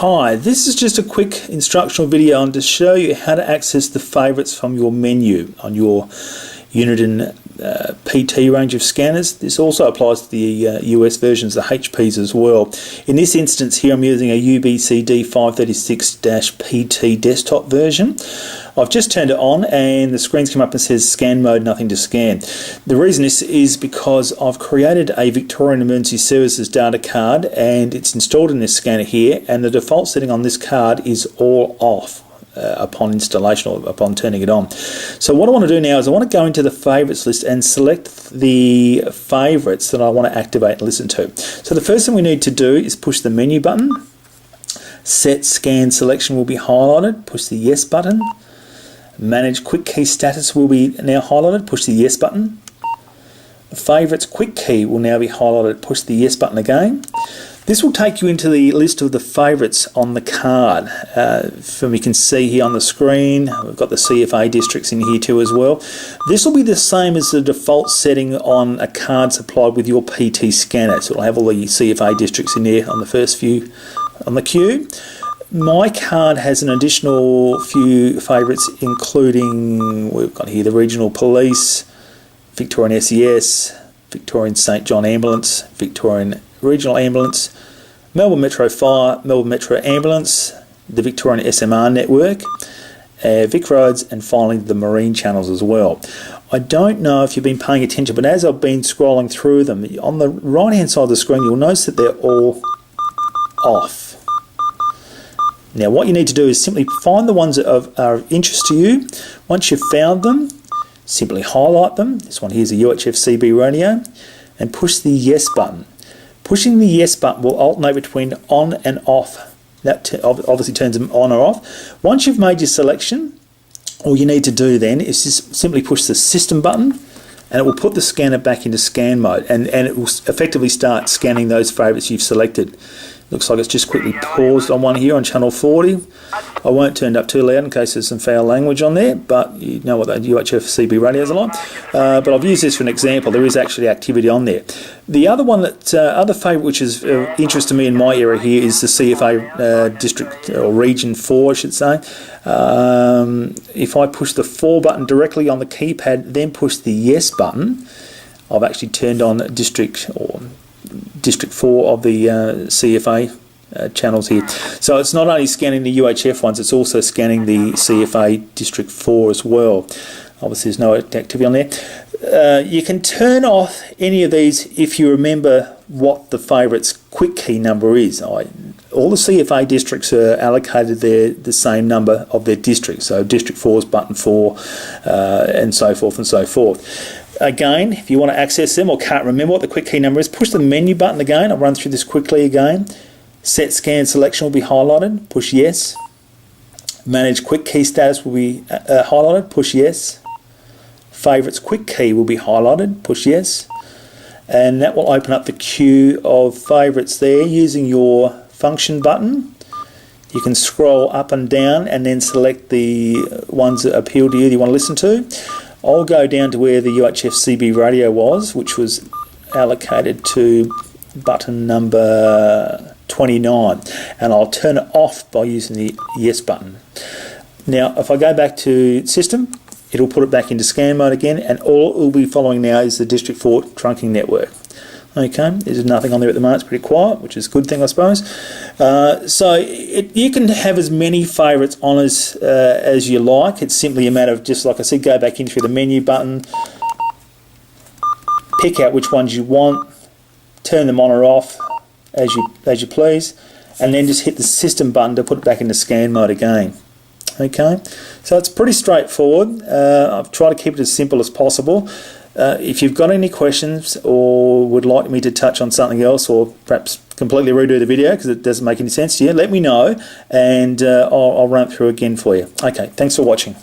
Hi, this is just a quick instructional video on to show you how to access the favourites from your menu on your Uniden PT range of scanners. This also applies to the US versions, the HPs as well. In this instance here I'm using a UBCD536-PT desktop version. I've just turned it on and the screen's come up and says scan mode, nothing to scan. The reason this is because I've created a Victorian Emergency Services data card and it's installed in this scanner here, and the default setting on this card is all off upon installation or upon turning it on. So what I want to do now is I want to go into the favourites list and select the favourites that I want to activate and listen to. So the first thing we need to do is push the menu button. Set scan selection will be highlighted, push the yes button. Manage quick key status will be now highlighted, push the yes button. The favourites quick key will now be highlighted, push the yes button again. This will take you into the list of the favourites on the card. From you can see here on the screen, we've got the CFA districts in here too as well. This will be the same as the default setting on a card supplied with your PT scanner. So it'll have all the CFA districts in there on the first few on the queue. My card has an additional few favourites, including, we've got here the Regional Police, Victorian SES, Victorian St John Ambulance, Victorian Regional Ambulance, Melbourne Metro Fire, Melbourne Metro Ambulance, the Victorian SMR network, Vic Roads, and finally the Marine channels as well. I don't know if you've been paying attention, but as I've been scrolling through them, on the right hand side of the screen you'll notice that they're all off. Now what you need to do is simply find the ones that are of interest to you. Once you've found them, simply highlight them. This one here is a UHF CB radio, and push the yes button. Pushing the yes button will alternate between on and off. That obviously turns them on or off. Once you've made your selection, all you need to do then is just simply push the system button, and it will put the scanner back into scan mode, and it will effectively start scanning those favourites you've selected. Looks like it's just quickly paused on one here on channel 40. I won't turn it up too loud in case there's some foul language on there, but you know what the UHF CB radios are like. But I've used this for an example. There is actually activity on there. The other one that, other favourite which is of interest to me in my area here is the CFA district, or region 4 I should say. If I push the 4 button directly on the keypad, then push the yes button, I've actually turned on district 4 of the CFA channels here. So it's not only scanning the UHF ones, it's also scanning the CFA District 4 as well. Obviously there's no activity on there. You can turn off any of these if you remember what the favourites quick key number is. All the CFA districts are allocated the same number of their districts. So District 4 is button 4 and so forth and so forth. Again, if you want to access them or can't remember what the quick key number is, push the menu button again. I'll run through this quickly again. Set scan selection will be highlighted, push yes. Manage quick key status will be highlighted, push yes. Favourites quick key will be highlighted, push yes. And that will open up the queue of favourites there using your function button. You can scroll up and down and then select the ones that appeal to you that you want to listen to. I'll go down to where the UHF CB radio was, which was allocated to button number 29, and I'll turn it off by using the yes button. Now if I go back to system, it'll put it back into scan mode again, and all it will be following now is the District 4 trunking network. Okay, there's nothing on there at the moment, it's pretty quiet, which is a good thing I suppose. So you can have as many favourites on as you like. It's simply a matter of, just like I said, go back in through the menu button, pick out which ones you want, turn them on or off as you please, and then just hit the system button to put it back into scan mode again. Okay, so it's pretty straightforward. I've tried to keep it as simple as possible. If you've got any questions or would like me to touch on something else, or perhaps completely redo the video because it doesn't make any sense to you, let me know and I'll run it through again for you. Okay, thanks for watching.